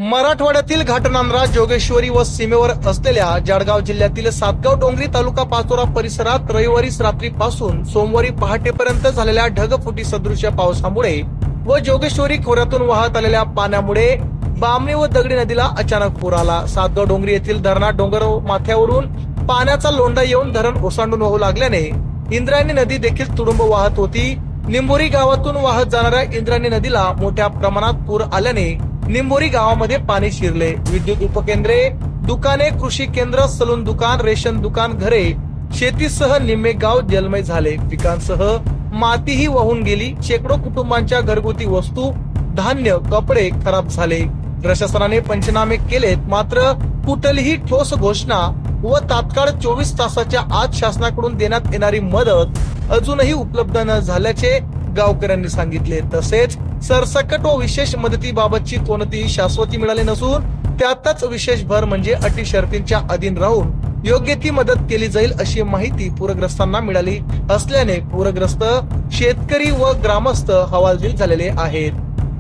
मराठवाड्यातील घाटनांदरा, जोगेश्वरी व सीमेवर असलेल्या जळगाव जिल्ह्यातील सातगाव डोंगरी तालुका पाचोरा परिसरात रविवारी रात्रीपासून सोमवारी पहाटेपर्यंत झालेल्या ढगफुटी सदृश्य पावसामुळे व जोगेश्वरी खोऱ्यातून वाहत आलेल्या पाण्यामुळे बामणी व दगडी नदीला अचानक पूर आला। सातगाव डोंगरी येथील धरणात डोंगर माथ्यावरून पाण्याचा लोंढा येऊन धरण ओसांडून वाहू लागल्याने इंद्रायणी नदी देखील तुडुंब वाहत होती। निंबोरी गावातून वाहत जाणाऱ्या इंद्रायणी नदीला मोठ्या प्रमाणात पूर आल्याने निंबोरी गावामध्ये पाणी शिरले। विद्युत उपकेंद्रे, दुकाने, कृषी केंद्र, सलून दुकान, रेशन दुकान, घरे, शेतीसह निम्मे गाव जलमय झाले। पिकांसह मातीही वाहून गेली। शेकडो कुटुंबांच्या घरगुती वस्तू, धान्य, कपडे खराब झाले। प्रशासनाने पंचनामे केलेत, मात्र कुठलीही ठोस घोषणा व तात्काळ 24 तासाच्या आत शासनाकडून देण्यात येणारी मदत अजूनही उपलब्ध न झाल्याचे गावकऱ्यांनी सांगितले। तसेच सरसकट व विशेष मदतीबाबतची कोणतीही शाश्वती मिळाली नसून त्यातच विशेष भर म्हणजे अटी शर्तींच्या अधीन राहून योग्य ती मदत केली जाईल अशी माहिती पूरग्रस्तांना मिळाली असल्याने पूरग्रस्त शेतकरी व ग्रामस्थ हवालदिल झालेले आहेत।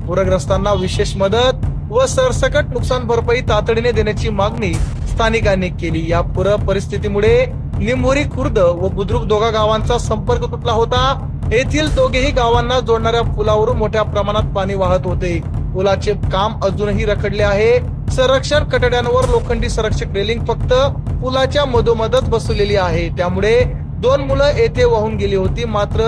पूरग्रस्तांना विशेष मदत व सरसकट नुकसान भरपाई तातडीने देण्याची मागणी स्थानिकांनी केली। या पूर परिस्थितीमुळे निंबोरी खुर्द व बुद्रुक दोघा गावांचा संपर्क तुटला होता। येथील दोघेही गावांना जोडणाऱ्या पुलावरून मोठ्या प्रमाणात पाणी वाहत होते। पुलाचे काम अजूनही रखडले आहे। संरक्षण कठड्यांवर लोखंडी संरक्षक रेलिंग फक्त पुलाच्या मधोमधच बसवलेली आहे। त्यामुळे 2 मुलं येथे वाहून गेली होती, मात्र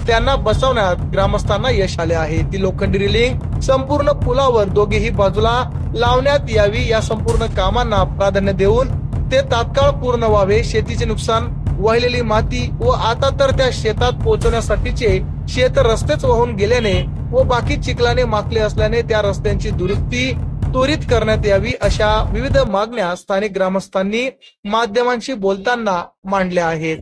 त्यांना बसवण्यात ग्रामस्थांना यश आले आहे। ती लोखंडी रेलिंग संपूर्ण पुलावर दोघेही बाजूला लावण्यात यावी। या संपूर्ण कामांना प्राधान्य देऊन ते तात्काळ पूर्ण व्हावे। शेतीचे नुकसान, वाहिलेली माती व आता तर त्या शेतात पोहोचण्यासाठीचे शेत रस्तेच वाहून गेल्याने व बाकी चिखलाने माखले असल्याने त्या रस्त्यांची दुरुस्ती त्वरित करण्यात यावी, अशा विविध मागण्या स्थानिक ग्रामस्थांनी माध्यमांशी बोलताना मांडल्या आहेत।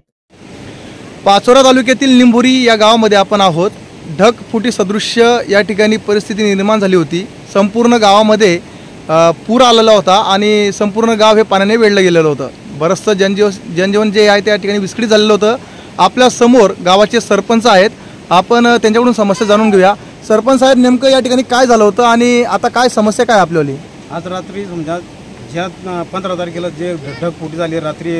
पाचोरा तालुक्यातील निंबोरी या गावामध्ये आपण आहोत। ढगफुटी सदृश्य या ठिकाणी परिस्थिती निर्माण झाली होती। संपूर्ण गावामध्ये पूर आलेला होता आणि संपूर्ण गाव हे पाण्याने वेढलं गेलेलं होतं। बरंचसं जनजीवन जे आहे त्या ठिकाणी विस्कळीत झालेलं होतं। आपल्या समोर गावाचे सरपंच आहेत, आपण त्यांच्याकडून समस्या जाणून घेऊया। सरपंच साहेब, नेमकं या ठिकाणी काय झालं होतं आणि आता काय समस्या काय आपल्याली? आज रात्री समजा ज्या 15 तारखेला जे ढगफुटी झाली रात्री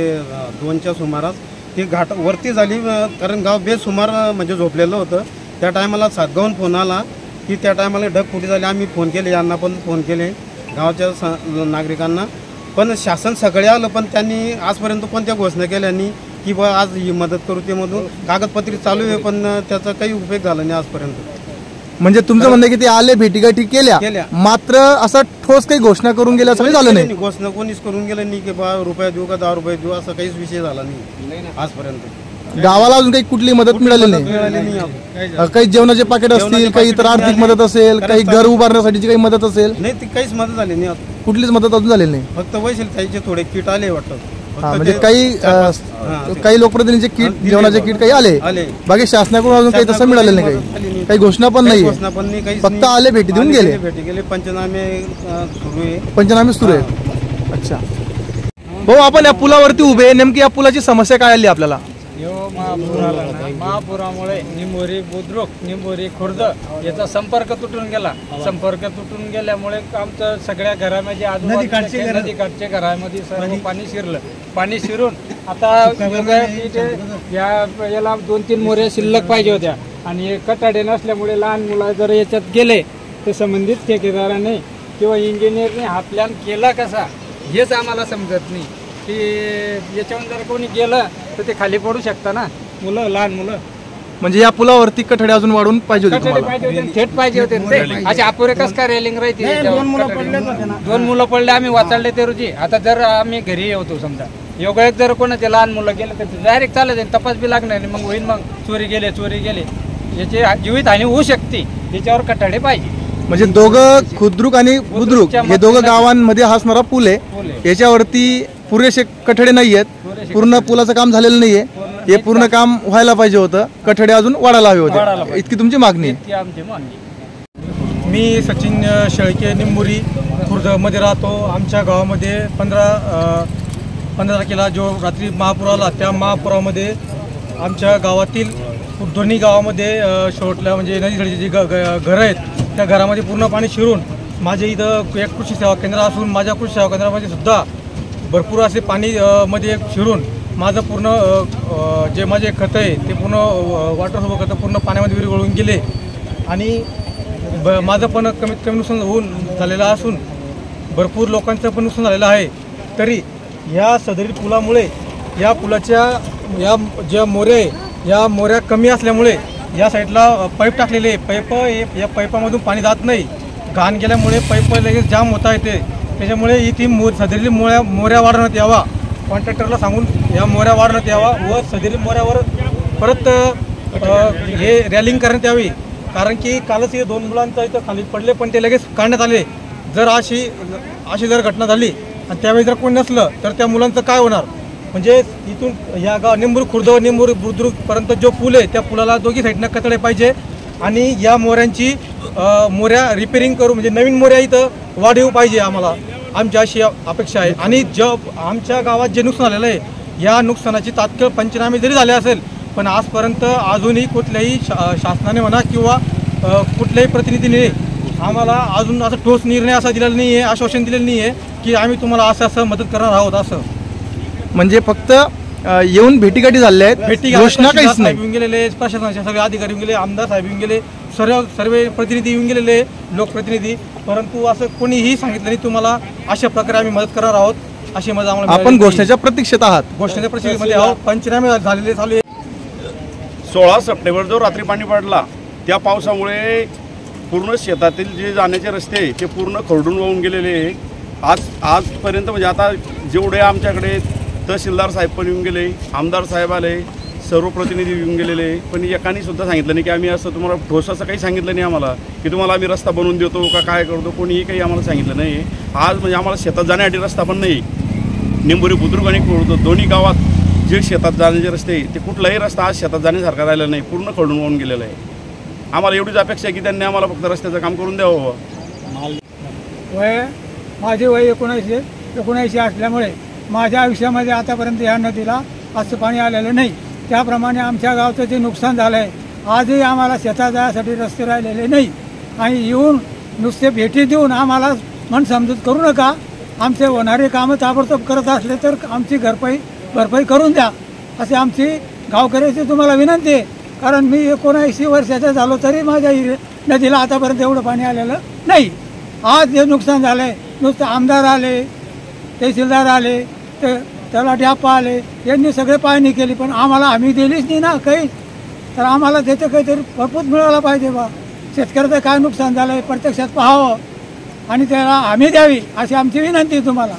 2च्या सुमारास ती घाट वरती झाली, कारण गाव बेसुमार म्हणजे झोपलेलं होतं। त्या टायमाला सातगावून फोन आला की त्या टायमाला ढगफुटी झाली। आम्ही फोन केले, यांना पण फोन केले गावाच्या नागरिकांना, पण शासन सगळे आलं, पण त्यांनी आजपर्यंत कोणत्या घोषणा केल्या नाही की बा आज ही मदत करू। ते मधून कागदपत्री चालू आहे, पण त्याचा काही उपयोग झाला नाही आजपर्यंत। म्हणजे तुमचं म्हणणं की ते आले, भेटीगाठी केल्या, मात्र असं ठोस काही घोषणा करून गेल्या असं झालं नाही? घोषणा कोणीच करून गेलं नाही की बा रुपया देऊ का 10 रुपये देऊ, असा काहीच विषय झाला नाही आजपर्यंत। गावाला अजून काही कुठली मदत मिळाली नाही? काही जेवणाचे पाकिट असतील, काही इतर आर्थिक मदत असेल, काही घर उभारण्यासाठीची काही मदत असेल? नाही, ती काहीच मदत झाली नाही, कुठलीच मदत अजून झालेली नाही। फक्त वैशिल ताईचे थोडे किट आले वाटतं। म्हणजे काही लोकप्रतिनिधीचे किट, जेवणाचे किट काही आले, बाकी शासनाकडून अजून काही तसं मिळालेलं नाही, काही घोषणा पण नाही, फक्त आले, भेटी देऊन गेले। पंचनामे सुरू आहे। अच्छा भाऊ, आपण या पुलावरती उभे, नेमकी या पुलाची समस्या काय आली आपल्याला? महापुरामुळे निंबोरी बुद्रुक, निंबोरी खुर्द याचा संपर्क तुटून गेला। संपर्क तुटून गेल्यामुळे आमचं सगळ्या घरामध्ये नदीकाठच्या घरामध्ये सर्व पाणी शिरलं। पाणी शिरून आता याला 2-3 मोऱ्या शिल्लक पाहिजे होत्या आणि कटाडे नसल्यामुळे लहान मुलं जर याच्यात गेले तर संबंधित ठेकेदाराने किंवा इंजिनियरने हा प्लॅन केला कसा हेच आम्हाला समजत नाही की याच्यावर जर कोणी गेलं तर ते खाली पडू शकता ना, मुलं, लहान मुलं। म्हणजे या पुलावरती कठडे अजून वाढून पाहिजे होते, थेट पाहिजे होते ते। असे अपुरे कस काय रेलिंग राहते? 2 मुलं पडले, आम्ही वाचले ते रोजी। आता जर आम्ही घरी येतो समजा योगायोग जर कोणाचे लहान मुलं गेले तर डायरेक्ट चालत तपास बी लागणार नाही, मग होईल मग चोरी गेले याची जीवितहानी होऊ शकते, याच्यावर कठडे पाहिजे। म्हणजे दोघं खुद्रुक आणि बुद्रुक हे दोघं गावांमध्ये असणारा पूल आहे, याच्यावरती पुरेसे कठडे नाहीयेत, पूर्ण पुलाचं काम झालेलं नाहीये, हे पूर्ण काम व्हायला पाहिजे होतं, कठडे अजून वाढायला हवे होते, इतकी तुमची मागणी? मी सचिन शेळके, निंबोरी खुर्दमध्ये राहतो। आमच्या गावामध्ये 15 तारखेला जो रात्री महापूर आला, त्या महापुरामध्ये आमच्या गावातील दोन्ही गावामध्ये शेवटल्या म्हणजे नदीकडचे जे घरं आहेत त्या घरामध्ये पूर्ण पाणी शिरून माझ्या इथं एक कृषी सेवा केंद्र असून माझ्या कृषी सेवा केंद्रामध्ये सुद्धा भरपूर असे पाणी मध्ये शिरून माझं पूर्ण जे माझे खत आहे ते पूर्ण वॉटरसोबत खतं पूर्ण पाण्यामध्ये विरघळून गेले आणि माझं पण कमीत कमी नुकसान होऊन झालेलं असून भरपूर लोकांचं पण नुकसान झालेलं आहे. तरी या सदरी पुलामुळे या पुलाच्या या ज्या मोऱ्या आहे या मोऱ्या कमी असल्यामुळे या साईडला पाईप टाकलेले पाईप या पाईपामधून पाणी जात नाही. घाण गेल्यामुळे पाईप लगेच जाम होता येते. त्याच्यामुळे इथे सदरी मोऱ्या वाढवण्यात यावा. कॉन्ट्रॅक्टरला सांगून या मोऱ्या वाढवण्यात यावा व सदरी मोऱ्यावर परत हे रॅलिंग करण्यात यावी. कारण की कालच हे 2 मुलांचा इथं खाली पडले पण ते लगेच काढण्यात आले. जर अशी जर घटना झाली आणि त्यावेळी जर कोणी नसलं तर त्या मुलांचं काय होणार. म्हणजे इथून या निंबूर खुर्द निंबूर बुद्रुकपर्यंत जो पूल आहे त्या पुलाला दोघी साईडनं कचडे पाहिजे आणि या मोऱ्यांची मोऱ्या रिपेरिंग करू म्हणजे नवीन मोऱ्या इथं वाढीव पाहिजे. आमची अशी अपेक्षा आहे. आणि आमच्या गावात जे नुकसान झालेलं आहे या नुकसानाची तात्काळ पंचनामे जरी झाले असेल पण आजपर्यंत अजूनही कुठल्याही शासनाने म्हणा किंवा कुठल्याही प्रतिनिधीने आम्हाला अजून असं ठोस निर्णय असा दिलेला नाही आहे, आश्वासन दिलेलं नाही आहे की आम्ही तुम्हाला असं मदत करणार आहोत. असं म्हणजे फक्त येऊन भेटीगाठी झाल्या आहेत, घोषणा काहीच नाही. येऊन गेलेले प्रशासनाचे सगळे अधिकारी येऊन गेले, आमदार साहेब येऊन गेले, सर्व प्रतिनिधी येऊन गेलेले लोकप्रतिनिधी, परंतु असं कोणीही सांगितलं नाही तुम्हाला अशा प्रकारे आम्ही मदत करणार आहोत अशी मदत आम्हाला. आपण घोषणेच्या प्रतीक्षेत आहात. घोषणेच्या प्रतीक्षेमध्ये आहोत. पंचनामे झालेले चालू आहे. 16 सप्टेंबर जो रात्री पाणी पडला त्या पावसामुळे पूर्ण शेतातील जे जाण्याचे रस्ते ते पूर्ण खरडून वाहून गेलेले. आजपर्यंत म्हणजे आता जेवढे आमच्याकडे तहसीलदार साहेब पण येऊन गेले, आमदार साहेब आले, सर्व प्रतिनिधी येऊन गेलेले, पण एकाने सुद्धा सांगितलं नाही की आम्ही असं तुम्हाला ठोस असं काही सांगितलं नाही आम्हाला की तुम्हाला आम्ही रस्ता बनवून देतो का काय करतो. कोणीही काही आम्हाला सांगितलं नाही. आज म्हणजे आम्हाला शेतात जाण्यासाठी रस्ता पण नाही. निंबोरी बुद्रुक आणि खुर्द दोन्ही गावात जे शेतात जाण्याचे रस्ते ते कुठलाही रस्ता आज शेतात जाण्यासारखा राहिला नाही, पूर्ण खरडून वाहून गेलेला आहे. आम्हाला एवढीच अपेक्षा आहे की त्यांनी आम्हाला फक्त रस्त्याचं काम करून द्यावं. माझे वय 79 असल्यामुळे माझ्या आयुष्यामध्ये आतापर्यंत या नदीला असं पाणी आलेलं नाही. त्याप्रमाणे आमच्या गावचं जे नुकसान झालं आहे आजही आम्हाला शेतात जाण्यासाठी रस्ते राहिलेले नाही. आणि येऊन नुसते भेटी देऊन आम्हाला मनसमजूत करू नका. आमचे होणारे कामं ताबडतोब करत असले तर आमची भरपाई करून द्या असे आमची गावकऱ्याची तुम्हाला विनंती आहे. कारण मी 79 वर्षाचा झालो तरी माझ्या नदीला आतापर्यंत एवढं पाणी आलेलं नाही. आज जे नुकसान झालं आहे नुसतं आमदार आले, तहसीलदार आले, त्याला डॅपा आले, यांनी सगळे पाहणी केली पण आम्हाला हमी दिलीच नाही ना काही. तर आम्हाला त्याचं काहीतरी भरपूर मिळायला पाहिजे बा. शेतकऱ्याचं काय नुकसान झालं आहे प्रत्यक्षात पाहावं आणि त्याला हमी द्यावी अशी आमची विनंती आहे तुम्हाला.